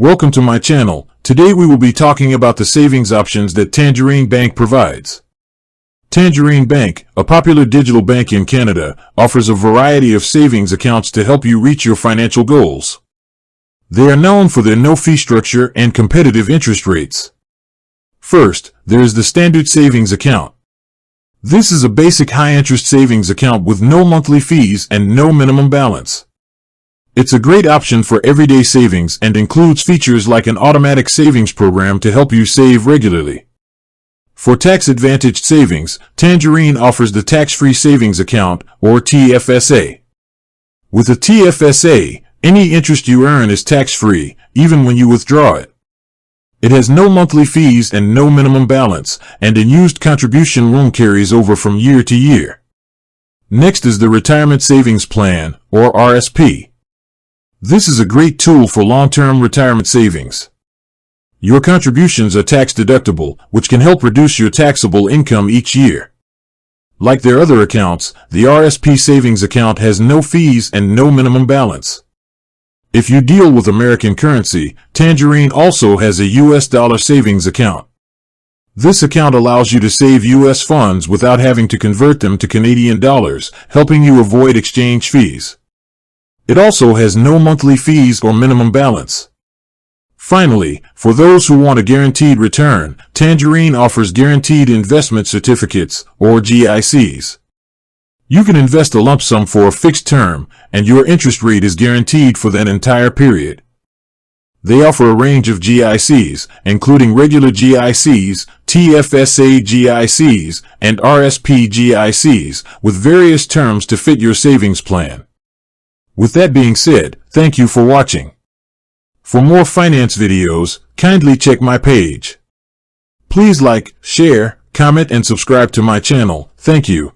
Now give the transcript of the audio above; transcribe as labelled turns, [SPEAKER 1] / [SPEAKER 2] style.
[SPEAKER 1] Welcome to my channel. Today we will be talking about the savings options that Tangerine Bank provides. Tangerine Bank, a popular digital bank in Canada, offers a variety of savings accounts to help you reach your financial goals. They are known for their no-fee structure and competitive interest rates. First, there is the Standard Savings Account. This is a basic high-interest savings account with no monthly fees and no minimum balance. It's a great option for everyday savings and includes features like an automatic savings program to help you save regularly. For tax-advantaged savings, Tangerine offers the Tax-Free Savings Account, or TFSA. With a TFSA, any interest you earn is tax-free, even when you withdraw it. It has no monthly fees and no minimum balance, and a used contribution room carries over from year to year. Next is the Retirement Savings Plan, or RSP. This is a great tool for long-term retirement savings. Your contributions are tax-deductible, which can help reduce your taxable income each year. Like their other accounts, the RSP Savings Account has no fees and no minimum balance. If you deal with American currency, Tangerine also has a US dollar savings account. This account allows you to save US funds without having to convert them to Canadian dollars, helping you avoid exchange fees. It also has no monthly fees or minimum balance. Finally, for those who want a guaranteed return, Tangerine offers Guaranteed Investment Certificates, or GICs. You can invest a lump sum for a fixed term, and your interest rate is guaranteed for that entire period. They offer a range of GICs, including regular GICs, TFSA GICs, and RSP GICs, with various terms to fit your savings plan. With that being said, thank you for watching. For more finance videos, kindly check my page. Please like, share, comment, and subscribe to my channel. Thank you.